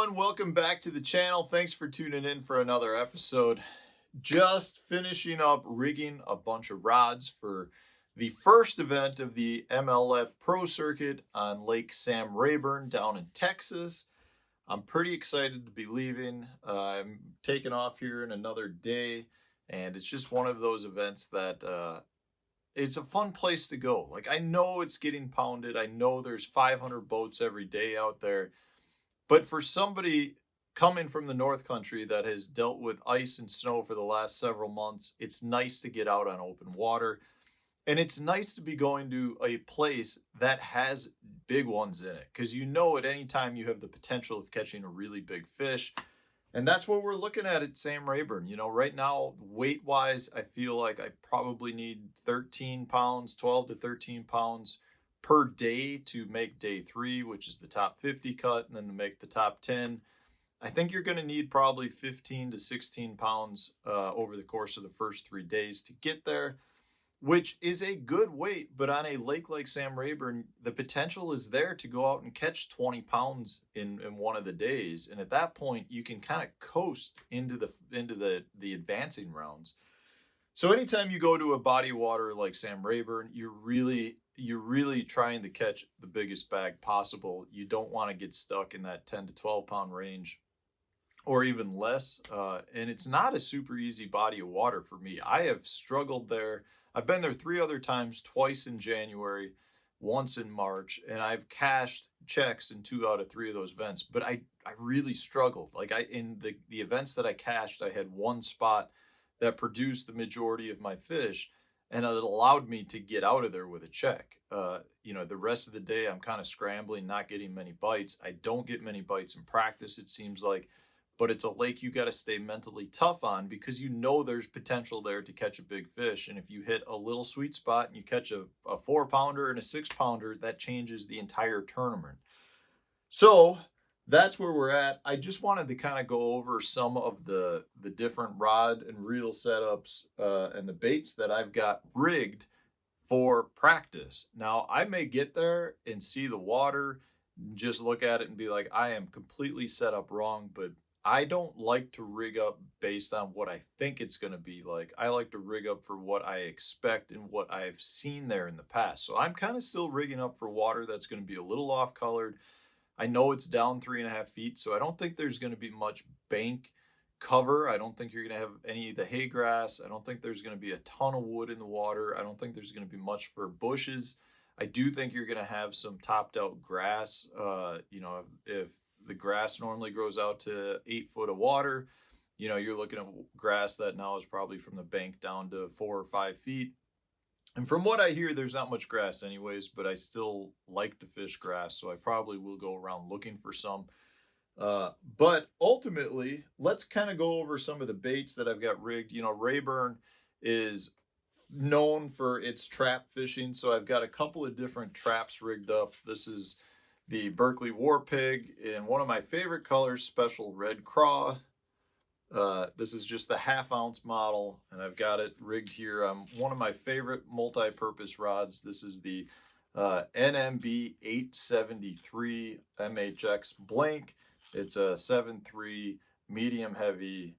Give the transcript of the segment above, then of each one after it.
everyone, welcome back to the channel. Thanks for tuning in for another episode. Just finishing up rigging a bunch of rods for the first event of the MLF Pro Circuit on Lake Sam Rayburn down in Texas. I'm pretty excited to be leaving. I'm taking off here in another day, and it's just one of those events that it's a fun place to go. Like, I know it's getting pounded. I know there's 500 boats every day out there. But for somebody coming from the North Country that has dealt with ice and snow for the last several months, it's nice to get out on open water. And it's nice to be going to a place that has big ones in it, because you know at any time you have the potential of catching a really big fish. And that's what we're looking at Sam Rayburn. You know, right now, weight-wise, I feel like I probably need 13 pounds, 12 to 13 pounds per day to make day 3, which is the top 50 cut, and then to make the top 10. I think you're going to need probably 15 to 16 pounds over the course of the first 3 days to get there, which is a good weight. But on a lake like Sam Rayburn, the potential is there to go out and catch 20 pounds in one of the days. And at that point, you can kind of coast into the advancing rounds. So anytime you go to a body of water like Sam Rayburn, you're really trying to catch the biggest bag possible. You don't want to get stuck in that 10 to 12 pound range or even less. And it's not a super easy body of water for me. I have struggled there. I've been there 3 other times, twice in January, once in March, and I've cashed checks in 2 out of 3 of those events. But I really struggled. Like, in the events that I cashed, I had one spot that produced the majority of my fish, and it allowed me to get out of there with a check. You know, the rest of the day, I'm kind of scrambling, not getting many bites. I don't get many bites in practice, it seems like, but it's a lake you got to stay mentally tough on, because you know there's potential there to catch a big fish. And if you hit a little sweet spot and you catch a 4-pounder and a 6-pounder, that changes the entire tournament. So that's where we're at. I just wanted to kind of go over some of the different rod and reel setups and the baits that I've got rigged for practice. Now, I may get there and see the water, just look at it and be like, I am completely set up wrong, but I don't like to rig up based on what I think it's going to be like. I like to rig up for what I expect and what I've seen there in the past. So I'm kind of still rigging up for water that's going to be a little off-colored. I know it's down 3.5 feet, so I don't think there's going to be much bank cover. I don't think you're going to have any of the hay grass. I don't think there's going to be a ton of wood in the water. I don't think there's going to be much for bushes. I do think you're going to have some topped out grass. You know, if the grass normally grows out to 8 foot of water, you know, you're looking at grass that now is probably from the bank down to 4 or 5 feet. And from what I hear, there's not much grass anyways, but I still like to fish grass, so I probably will go around looking for some. But ultimately, let's kind of go over some of the baits that I've got rigged. You know, Rayburn is known for its trap fishing, so I've got a couple of different traps rigged up. This is the Berkley War Pig in one of my favorite colors, Special Red Craw. This is just the 1/2 ounce model, and I've got it rigged here on one of my favorite multi-purpose rods. This is the NMB 873 MHX blank. It's a 7.3 medium heavy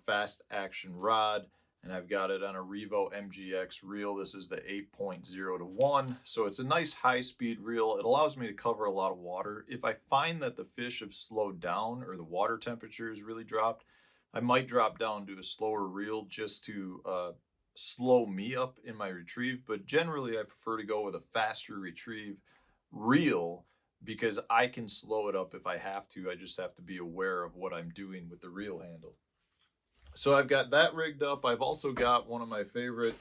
fast action rod, and I've got it on a Revo MGX reel. This is the 8.0 to 1, so it's a nice high-speed reel. It allows me to cover a lot of water. If I find that the fish have slowed down or the water temperature has really dropped, I might drop down to a slower reel just to slow me up in my retrieve. But generally, I prefer to go with a faster retrieve reel, because I can slow it up if I have to. I just have to be aware of what I'm doing with the reel handle. So I've got that rigged up. I've also got one of my favorite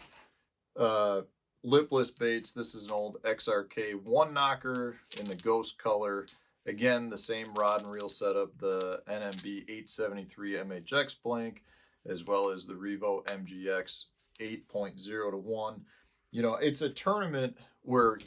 lipless baits. This is an old XRK one knocker in the ghost color. Again, the same rod and reel setup, the NMB 873 MHX blank, as well as the Revo MGX 8.0 to 1. You know, it's a tournament where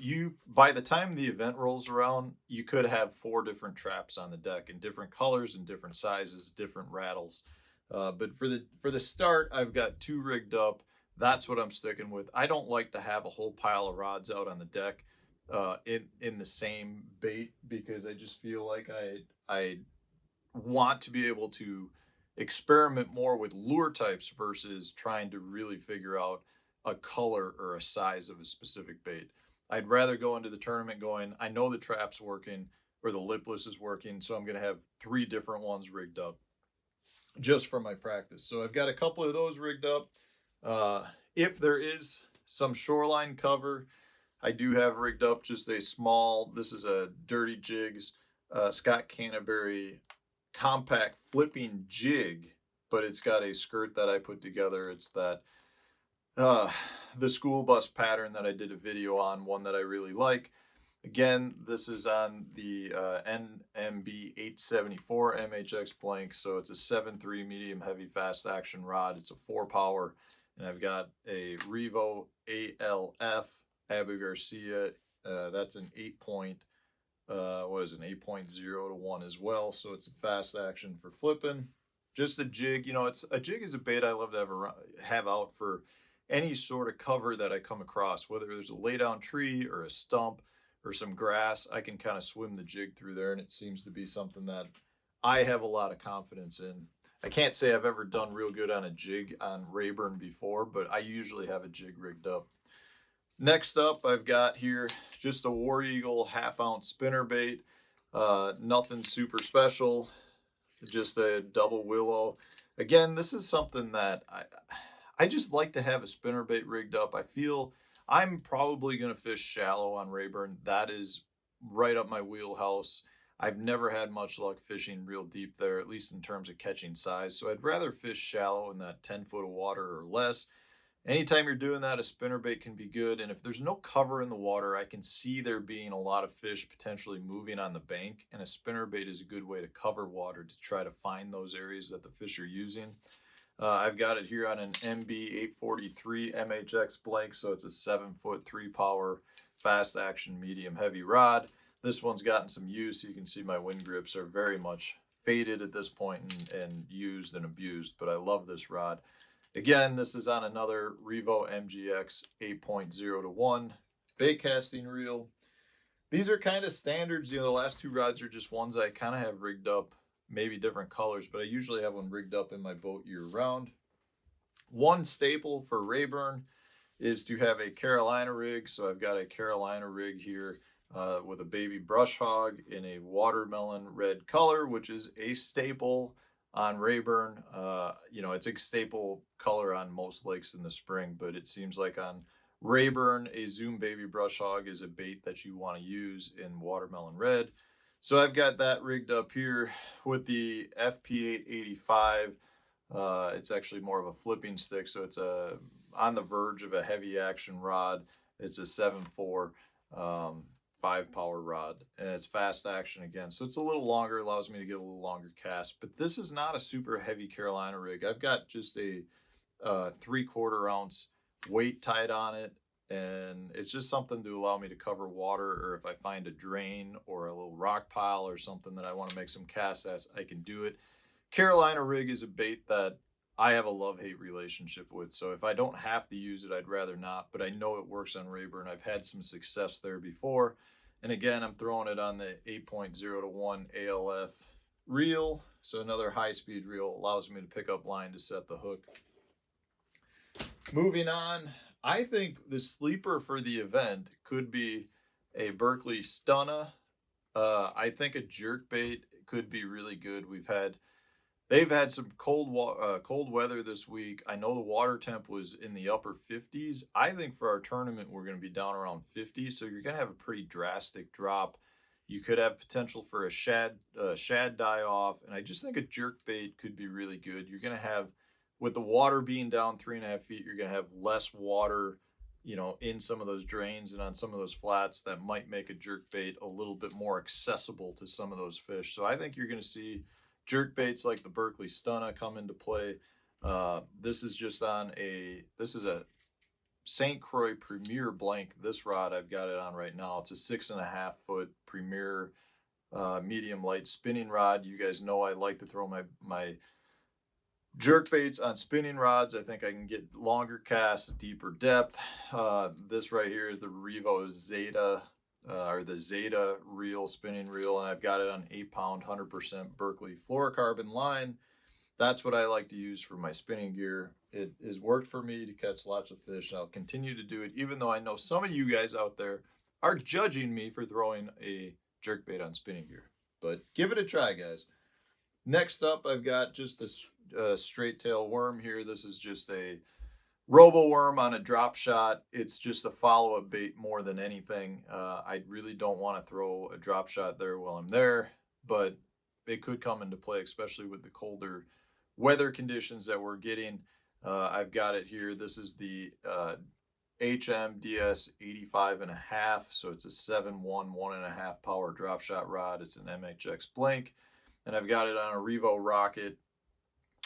by the time the event rolls around, you could have 4 different traps on the deck in different colors and different sizes, different rattles. But for the start, I've got 2 rigged up. That's what I'm sticking with. I don't like to have a whole pile of rods out on the deck in the same bait, because I just feel like I want to be able to experiment more with lure types versus trying to really figure out a color or a size of a specific bait. I'd rather go into the tournament going, I know the trap's working or the lipless is working, so I'm going to have 3 different ones rigged up just for my practice. So I've got a couple of those rigged up. If there is some shoreline cover, I do have rigged up just a small, this is a Dirty Jigs Scott Canterbury compact flipping jig, but it's got a skirt that I put together. It's that the school bus pattern that I did a video on, one that I really like. Again, this is on the NMB 874 MHX blank, so it's a 7.3 medium heavy fast action rod. It's a 4-power, and I've got a Revo ALF Abu Garcia. That's an 8.0 to 1 as well, so it's a fast action for flipping. Just a jig, you know, a jig is a bait I love to have out for any sort of cover that I come across, whether there's a lay down tree or a stump or some grass. I can kind of swim the jig through there, and it seems to be something that I have a lot of confidence in. I can't say I've ever done real good on a jig on Rayburn before, but I usually have a jig rigged up. Next up, I've got here just a War Eagle 1/2 ounce spinnerbait. Nothing super special, just a double willow. Again, this is something that I just like to have a spinnerbait rigged up. I feel I'm probably going to fish shallow on Rayburn. That is right up my wheelhouse. I've never had much luck fishing real deep there, at least in terms of catching size. So I'd rather fish shallow in that 10 foot of water or less. Anytime you're doing that, a spinnerbait can be good. And if there's no cover in the water, I can see there being a lot of fish potentially moving on the bank. And a spinnerbait is a good way to cover water to try to find those areas that the fish are using. I've got it here on an MB 843 MHX blank, so it's a 7 foot 3-power fast action medium heavy rod. This one's gotten some use. You can see my wind grips are very much faded at this point and used and abused, but I love this rod. Again, this is on another Revo MGX 8.0 to 1 bait casting reel. These are kind of standards. You know, the last 2 rods are just ones I kind of have rigged up, maybe different colors, but I usually have one rigged up in my boat year round. One staple for Rayburn is to have a Carolina rig. So I've got a Carolina rig here with a baby brush hog in a watermelon red color, which is a staple on Rayburn. You know, it's a staple color on most lakes in the spring, but it seems like on Rayburn, a Zoom baby brush hog is a bait that you want to use in watermelon red. So I've got that rigged up here with the FP885. It's actually more of a flipping stick, so it's on the verge of a heavy action rod. It's a 7.4 5-power rod, and it's fast action again. So it's a little longer, allows me to get a little longer cast. But this is not a super heavy Carolina rig. I've got just a 3/4 ounce weight tied on it, and it's just something to allow me to cover water, or if I find a drain or a little rock pile or something that I want to make some casts at, I can do it. Carolina rig is a bait that I have a love-hate relationship with, so if I don't have to use it, I'd rather not, but I know it works on Rayburn. I've had some success there before, and again, I'm throwing it on the 8.0 to 1 ALF reel, so another high-speed reel allows me to pick up line to set the hook. Moving on, I think the sleeper for the event could be a Berkley Stunna. I think a jerkbait could be really good. They've had some cold weather this week. I know the water temp was in the upper 50s. I think for our tournament, we're going to be down around 50. So you're going to have a pretty drastic drop. You could have potential for a shad die off. And I just think a jerkbait could be really good. You're going to have, with the water being down 3.5 feet, you're going to have less water, you know, in some of those drains and on some of those flats that might make a jerkbait a little bit more accessible to some of those fish. So I think you're going to see jerkbaits like the Berkley Stunna come into play. This is a St. Croix Premier blank. This rod, I've got it on right now. It's a 6.5 foot Premier medium light spinning rod. You guys know I like to throw my jerkbaits on spinning rods. I think I can get longer casts, deeper depth. This right here is the Revo Zeta or the Zeta reel, spinning reel, and I've got it on 8-pound, 100% Berkley fluorocarbon line. That's what I like to use for my spinning gear. It has worked for me to catch lots of fish, and I'll continue to do it, even though I know some of you guys out there are judging me for throwing a jerkbait on spinning gear. But give it a try, guys. Next up, I've got just a straight tail worm here. This is just a robo worm on a drop shot. It's just a follow-up bait more than anything. I really don't want to throw a drop shot there while I'm there, but it could come into play, especially with the colder weather conditions that we're getting. I've got it here. This is the HMDS 85.5, so it's a 7-1 1.5 power drop shot rod. It's an MHX blank, and I've got it on a Revo Rocket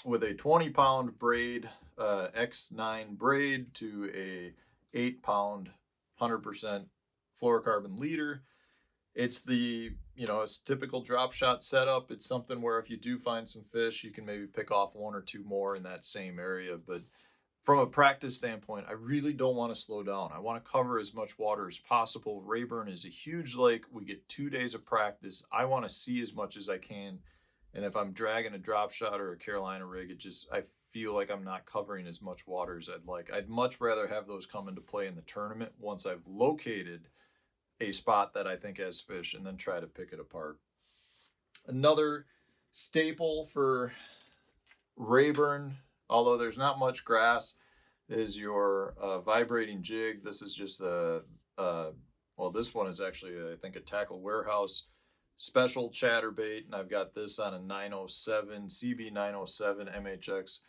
with a 20-pound braid, X9 braid to a 8-pound 100% fluorocarbon leader. It's the, it's typical drop shot setup. It's something where if you do find some fish, you can maybe pick off 1 or 2 more in that same area. But from a practice standpoint, I really don't want to slow down. I want to cover as much water as possible. Rayburn is a huge lake. We get 2 days of practice. I want to see as much as I can. And if I'm dragging a drop shot or a Carolina rig, I feel like I'm not covering as much water as I'd like. I'd much rather have those come into play in the tournament once I've located a spot that I think has fish, and then try to pick it apart. Another staple for Rayburn, although there's not much grass, is your vibrating jig. This is just this one is actually, I think, a Tackle Warehouse special chatterbait, and I've got this on a 907 CB 907 MHX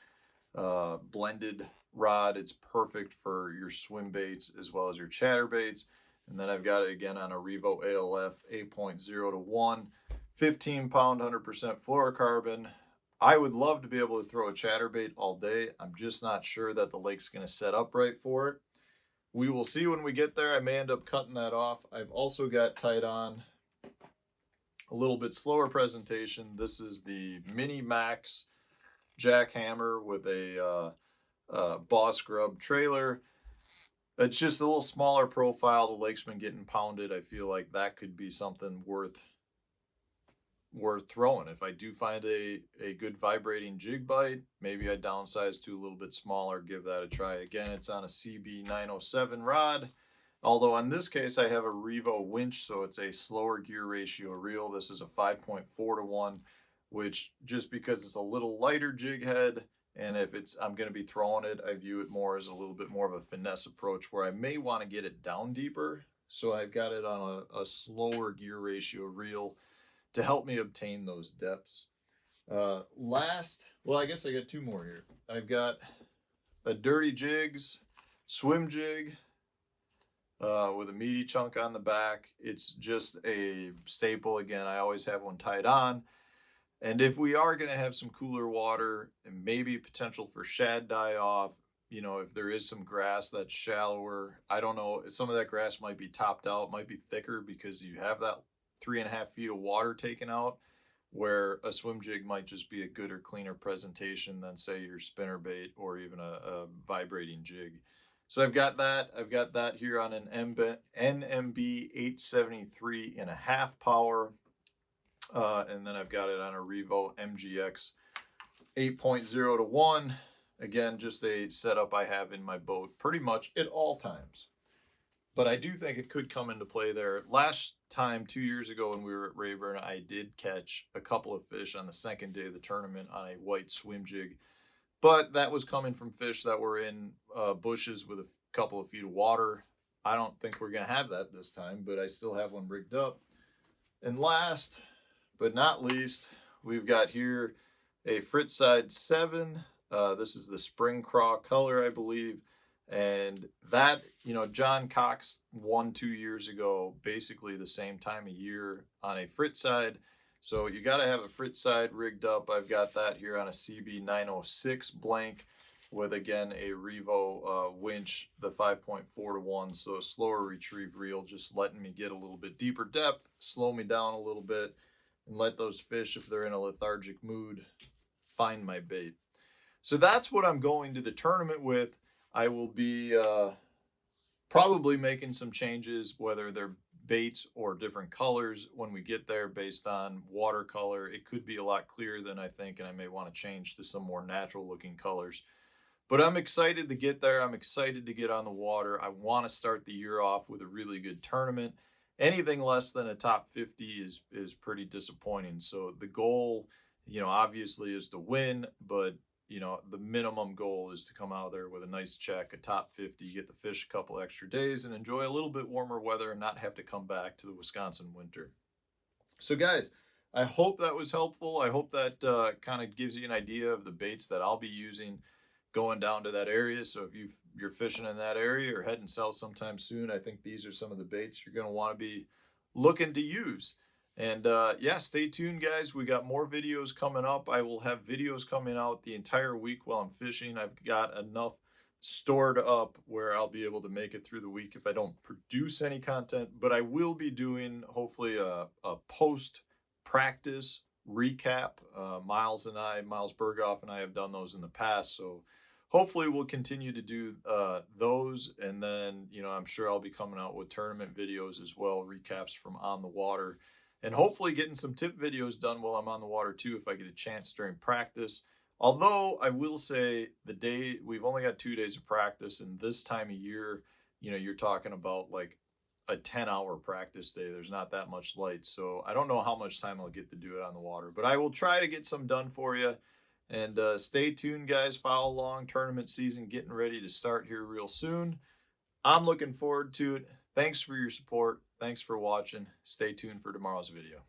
blended rod. It's perfect for your swim baits as well as your chatterbaits. And then I've got it again on a Revo ALF 8.0 to 1, 15-pound 100% fluorocarbon. I would love to be able to throw a chatterbait all day. I'm just not sure that the lake's going to set up right for it. We will see when we get there. I may end up cutting that off. I've also got tied on a little bit slower presentation. This is the Mini Max jackhammer with a Boss Grub trailer. It's just a little smaller profile. The lake's been getting pounded. I feel like that could be something worth throwing. If I do find a good vibrating jig bite, maybe I downsize to a little bit smaller, give that a try. Again, it's on a CB 907 rod. Although in this case, I have a Revo winch, so it's a slower gear ratio reel. This is a 5.4 to 1, which, just because it's a little lighter jig head, and if I'm going to be throwing it, I view it more as a little bit more of a finesse approach where I may want to get it down deeper. So I've got it on a slower gear ratio reel to help me obtain those depths. I guess I got 2 more here. I've got a Dirty Jigs swim jig with a meaty chunk on the back. It's just a staple. Again, I always have one tied on. And if we are going to have some cooler water and maybe potential for shad die off, if there is some grass that's shallower, I don't know, some of that grass might be topped out, might be thicker because you have that 3.5 feet of water taken out, where a swim jig might just be a gooder, cleaner presentation than, say, your spinnerbait or even a vibrating jig. So I've got that here on an NMB 873.5 power. And then I've got it on a Revo MGX 8.0 to 1. Again, just a setup I have in my boat pretty much at all times. But I do think it could come into play there. Last time, 2 years ago when we were at Rayburn, I did catch a couple of fish on the second day of the tournament on a white swim jig. But that was coming from fish that were in bushes with a couple of feet of water. I don't think we're going to have that this time, but I still have one rigged up. And last but not least, we've got here a Frittside 7. This is the spring craw color, I believe. And that, John Cox won 2 years ago, basically the same time of year on a Frittside. So you got to have a Frittside rigged up. I've got that here on a CB 906 blank with, again, a Revo winch, the 5.4 to 1. So slower retrieve reel, just letting me get a little bit deeper depth, slow me down a little bit, and let those fish, if they're in a lethargic mood, find my bait. So that's what I'm going to the tournament with. I will be probably making some changes, whether they're baits or different colors when we get there based on watercolor. It could be a lot clearer than I think, and I may want to change to some more natural looking colors. But I'm excited to get there. I'm excited to get on the water. I want to start the year off with a really good tournament. Anything less than a top 50 is pretty disappointing. So the goal, obviously is to win, but the minimum goal is to come out there with a nice check, a top 50, get to fish a couple extra days and enjoy a little bit warmer weather and not have to come back to the Wisconsin winter. So guys, I hope that was helpful. I hope that kind of gives you an idea of the baits that I'll be using going down to that area. So if you're fishing in that area or heading south sometime soon, I think these are some of the baits you're going to want to be looking to use. And yeah, stay tuned, guys. We got more videos coming up. I will have videos coming out the entire week while I'm fishing. I've got enough stored up where I'll be able to make it through the week if I don't produce any content. But I will be doing, hopefully, a post-practice recap. Miles Berghoff and I have done those in the past. So hopefully we'll continue to do those. And then, I'm sure I'll be coming out with tournament videos as well, recaps from on the water. And hopefully getting some tip videos done while I'm on the water too, if I get a chance during practice. Although I will say we've only got 2 days of practice, and this time of year, you're talking about like a 10-hour practice day. There's not that much light. So I don't know how much time I'll get to do it on the water, but I will try to get some done for you. And stay tuned, guys. Follow along. Tournament season getting ready to start here real soon. I'm looking forward to it. Thanks for your support. Thanks for watching. Stay tuned for tomorrow's video.